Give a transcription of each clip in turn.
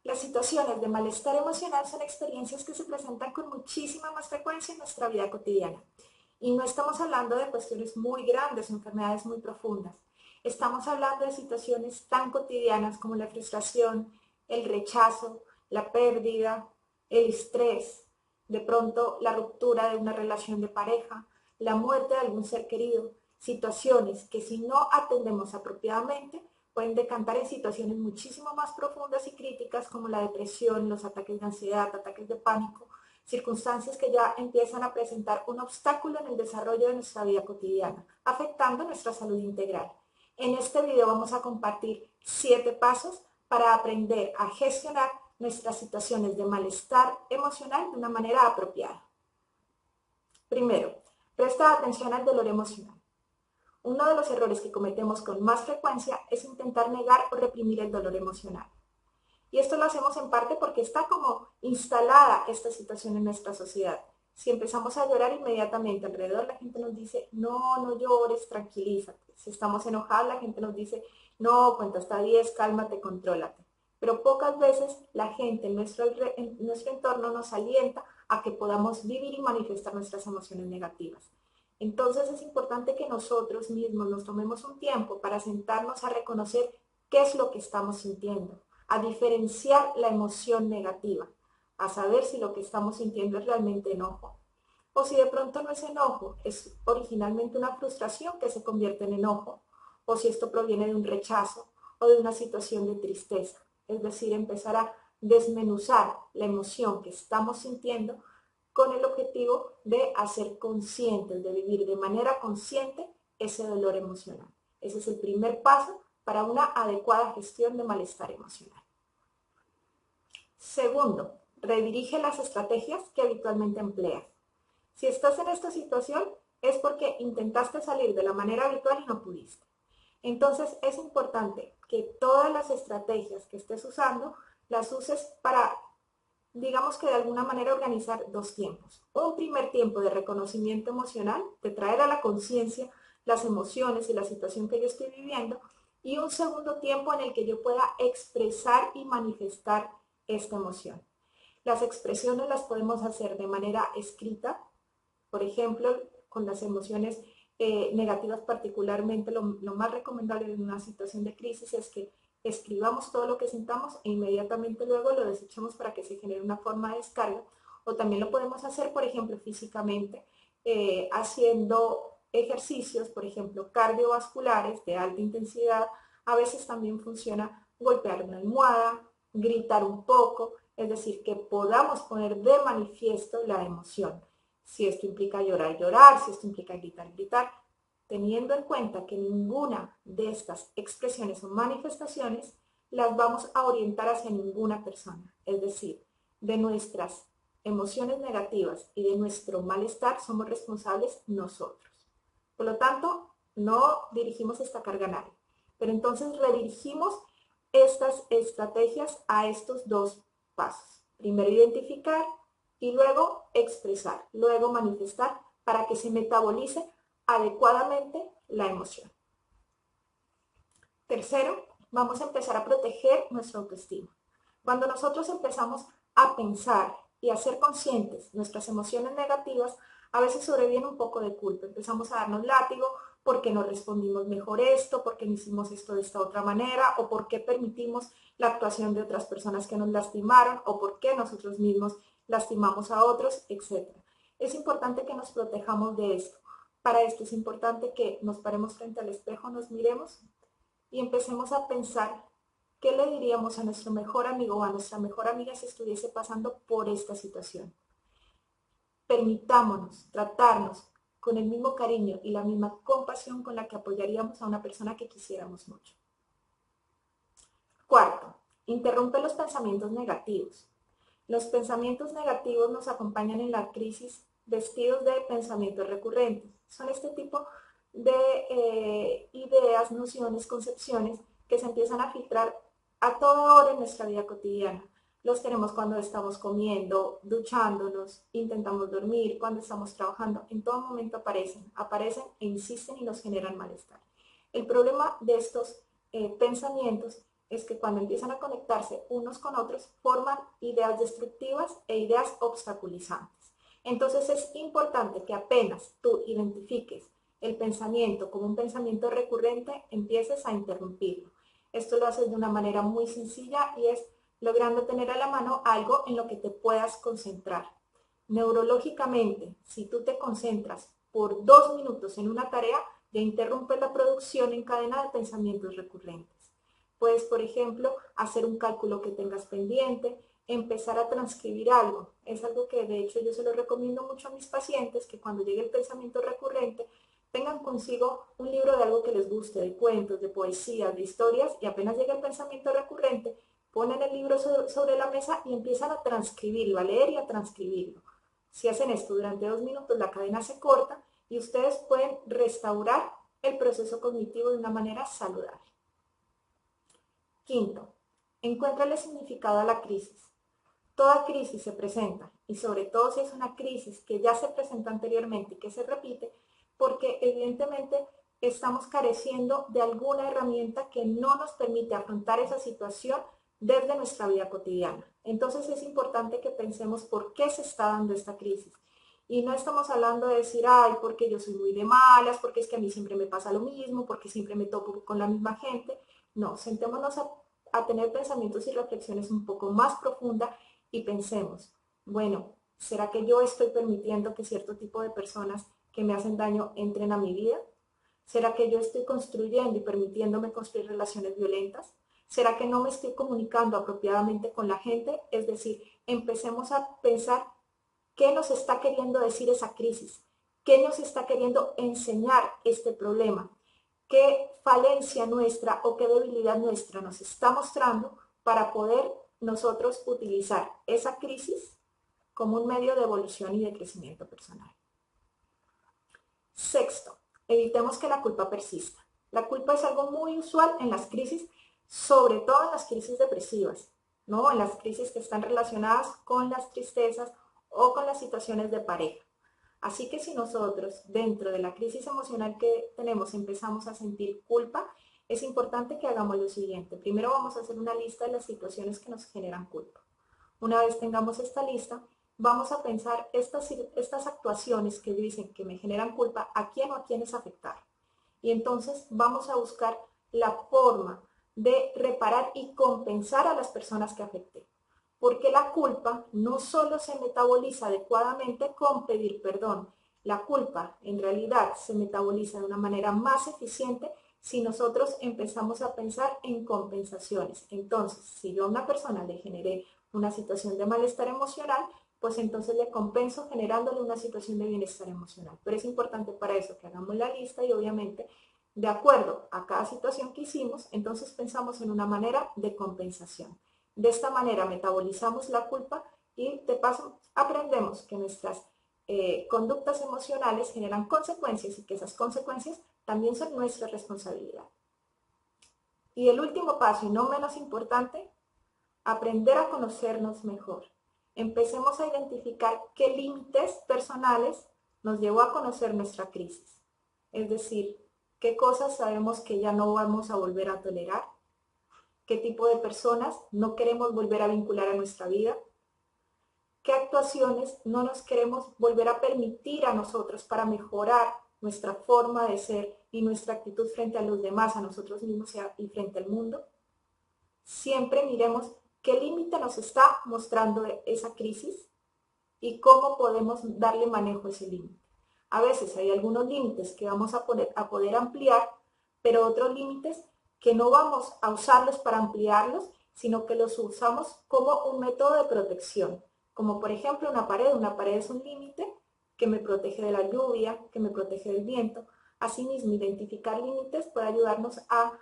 Las situaciones de malestar emocional son experiencias que se presentan con muchísima más frecuencia en nuestra vida cotidiana. Y no estamos hablando de cuestiones muy grandes o enfermedades muy profundas. Estamos hablando de situaciones tan cotidianas como la frustración, el rechazo, la pérdida, el estrés, de pronto la ruptura de una relación de pareja, la muerte de algún ser querido, situaciones que si no atendemos apropiadamente pueden decantar en situaciones muchísimo más profundas y críticas como la depresión, los ataques de ansiedad, ataques de pánico, circunstancias que ya empiezan a presentar un obstáculo en el desarrollo de nuestra vida cotidiana, afectando nuestra salud integral. En este video vamos a compartir 7 pasos para aprender a gestionar nuestras situaciones de malestar emocional de una manera apropiada. Primero, presta atención al dolor emocional. Uno de los errores que cometemos con más frecuencia es intentar negar o reprimir el dolor emocional. Y esto lo hacemos en parte porque está como instalada esta situación en nuestra sociedad. Si empezamos a llorar inmediatamente alrededor, la gente nos dice, no, no llores, tranquilízate. Si estamos enojados, la gente nos dice, no, cuenta hasta 10, cálmate, contrólate. Pero pocas veces la gente en nuestro entorno nos alienta a que podamos vivir y manifestar nuestras emociones negativas. Entonces es importante que nosotros mismos nos tomemos un tiempo para sentarnos a reconocer qué es lo que estamos sintiendo, a diferenciar la emoción negativa, a saber si lo que estamos sintiendo es realmente enojo, o si de pronto no es enojo, es originalmente una frustración que se convierte en enojo, o si esto proviene de un rechazo o de una situación de tristeza. Es decir, empezar a desmenuzar la emoción que estamos sintiendo con el objetivo de hacer conscientes, de vivir de manera consciente ese dolor emocional. Ese es el primer paso para una adecuada gestión de malestar emocional. Segundo, redirige las estrategias que habitualmente empleas. Si estás en esta situación es porque intentaste salir de la manera habitual y no pudiste. Entonces es importante que todas las estrategias que estés usando las uses para, digamos que de alguna manera, organizar 2 tiempos. Un primer tiempo de reconocimiento emocional, de traer a la conciencia las emociones y la situación que yo estoy viviendo, y un segundo tiempo en el que yo pueda expresar y manifestar esta emoción. Las expresiones las podemos hacer de manera escrita, por ejemplo, con las emociones negativas particularmente, lo más recomendable en una situación de crisis es que escribamos todo lo que sintamos e inmediatamente luego lo desechemos para que se genere una forma de descarga. O también lo podemos hacer, por ejemplo, físicamente, haciendo ejercicios, por ejemplo, cardiovasculares de alta intensidad. A veces también funciona golpear una almohada, gritar un poco, es decir, que podamos poner de manifiesto la emoción. Si esto implica llorar, llorar, si esto implica gritar, gritar, teniendo en cuenta que ninguna de estas expresiones o manifestaciones las vamos a orientar hacia ninguna persona. Es decir, de nuestras emociones negativas y de nuestro malestar somos responsables nosotros. Por lo tanto, no dirigimos esta carga a nadie. Pero entonces redirigimos estas estrategias a estos 2 pasos. Primero identificar y luego expresar, luego manifestar para que se metabolice adecuadamente la emoción. Tercero, vamos a empezar a proteger nuestra autoestima. Cuando nosotros empezamos a pensar y a ser conscientes de nuestras emociones negativas, a veces sobreviene un poco de culpa. Empezamos a darnos látigo porque no respondimos mejor esto, porque no hicimos esto de esta otra manera, o porque permitimos la actuación de otras personas que nos lastimaron, o porque nosotros mismos lastimamos a otros, etc. Es importante que nos protejamos de esto. Para esto es importante que nos paremos frente al espejo, nos miremos y empecemos a pensar qué le diríamos a nuestro mejor amigo o a nuestra mejor amiga si estuviese pasando por esta situación. Permitámonos tratarnos con el mismo cariño y la misma compasión con la que apoyaríamos a una persona que quisiéramos mucho. Cuarto, interrumpe los pensamientos negativos. Los pensamientos negativos nos acompañan en la crisis vestidos de pensamientos recurrentes. Son este tipo de ideas, nociones, concepciones que se empiezan a filtrar a toda hora en nuestra vida cotidiana. Los tenemos cuando estamos comiendo, duchándonos, intentamos dormir, cuando estamos trabajando. En todo momento aparecen e insisten y nos generan malestar. El problema de estos pensamientos es que cuando empiezan a conectarse unos con otros, forman ideas destructivas e ideas obstaculizantes. Entonces es importante que apenas tú identifiques el pensamiento como un pensamiento recurrente, empieces a interrumpirlo. Esto lo haces de una manera muy sencilla y es logrando tener a la mano algo en lo que te puedas concentrar. Neurológicamente, si tú te concentras por 2 minutos en una tarea, ya interrumpes la producción en cadena de pensamientos recurrentes. Puedes, por ejemplo, hacer un cálculo que tengas pendiente, empezar a transcribir algo. Es algo que de hecho yo se lo recomiendo mucho a mis pacientes, que cuando llegue el pensamiento recurrente, tengan consigo un libro de algo que les guste, de cuentos, de poesías, de historias, y apenas llegue el pensamiento recurrente, ponen el libro sobre la mesa y empiezan a transcribirlo, a leer y a transcribirlo. Si hacen esto durante 2 minutos, la cadena se corta y ustedes pueden restaurar el proceso cognitivo de una manera saludable. Quinto, encuéntrale significado a la crisis. Toda crisis se presenta, y sobre todo si es una crisis que ya se presentó anteriormente y que se repite, porque evidentemente estamos careciendo de alguna herramienta que no nos permite afrontar esa situación desde nuestra vida cotidiana. Entonces es importante que pensemos por qué se está dando esta crisis. Y no estamos hablando de decir, ay, porque yo soy muy de malas, porque es que a mí siempre me pasa lo mismo, porque siempre me topo con la misma gente. No, sentémonos a tener pensamientos y reflexiones un poco más profundas y pensemos, bueno, ¿será que yo estoy permitiendo que cierto tipo de personas que me hacen daño entren a mi vida? ¿Será que yo estoy construyendo y permitiéndome construir relaciones violentas? ¿Será que no me estoy comunicando apropiadamente con la gente? Es decir, empecemos a pensar qué nos está queriendo decir esa crisis, qué nos está queriendo enseñar este problema, qué falencia nuestra o qué debilidad nuestra nos está mostrando para poder nosotros utilizar esa crisis como un medio de evolución y de crecimiento personal. Sexto, evitemos que la culpa persista. La culpa es algo muy usual en las crisis, sobre todo en las crisis depresivas, ¿no? En las crisis que están relacionadas con las tristezas o con las situaciones de pareja. Así que si nosotros dentro de la crisis emocional que tenemos empezamos a sentir culpa, es importante que hagamos lo siguiente. Primero vamos a hacer una lista de las situaciones que nos generan culpa. Una vez tengamos esta lista, vamos a pensar estas actuaciones que dicen que me generan culpa, a quién o a quiénes afectar. Y entonces vamos a buscar la forma de reparar y compensar a las personas que afecté. Porque la culpa no solo se metaboliza adecuadamente con pedir perdón, la culpa en realidad se metaboliza de una manera más eficiente si nosotros empezamos a pensar en compensaciones. Entonces, si yo a una persona le generé una situación de malestar emocional, pues entonces le compenso generándole una situación de bienestar emocional. Pero es importante para eso que hagamos la lista y obviamente de acuerdo a cada situación que hicimos, entonces pensamos en una manera de compensación. De esta manera metabolizamos la culpa y de paso aprendemos que nuestras conductas emocionales generan consecuencias y que esas consecuencias también son nuestra responsabilidad. Y el último paso, y no menos importante, aprender a conocernos mejor. Empecemos a identificar qué límites personales nos llevó a conocer nuestra crisis. Es decir, qué cosas sabemos que ya no vamos a volver a tolerar, qué tipo de personas no queremos volver a vincular a nuestra vida, qué actuaciones no nos queremos volver a permitir a nosotros para mejorar nuestra forma de ser y nuestra actitud frente a los demás, a nosotros mismos y frente al mundo. Siempre miremos qué límite nos está mostrando esa crisis y cómo podemos darle manejo a ese límite. A veces hay algunos límites que vamos a poder ampliar, pero otros límites que no vamos a usarlos para ampliarlos, sino que los usamos como un método de protección. Como por ejemplo una pared. Una pared es un límite que me protege de la lluvia, que me protege del viento. Asimismo, identificar límites puede ayudarnos a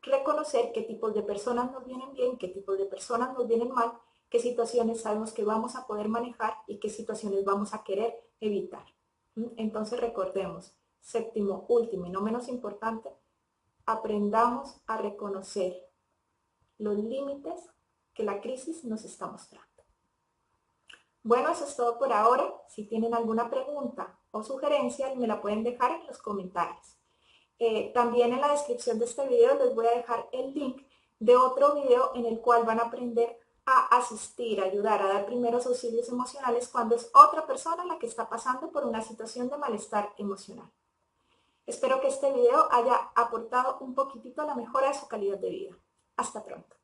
reconocer qué tipos de personas nos vienen bien, qué tipos de personas nos vienen mal, qué situaciones sabemos que vamos a poder manejar y qué situaciones vamos a querer evitar. Entonces recordemos, séptimo, último y no menos importante, aprendamos a reconocer los límites que la crisis nos está mostrando. Bueno, eso es todo por ahora. Si tienen alguna pregunta o sugerencia, me la pueden dejar en los comentarios. También en la descripción de este video les voy a dejar el link de otro video en el cual van a aprender a asistir, a ayudar, a dar primeros auxilios emocionales cuando es otra persona la que está pasando por una situación de malestar emocional. Espero que este video haya aportado un poquitito a la mejora de su calidad de vida. Hasta pronto.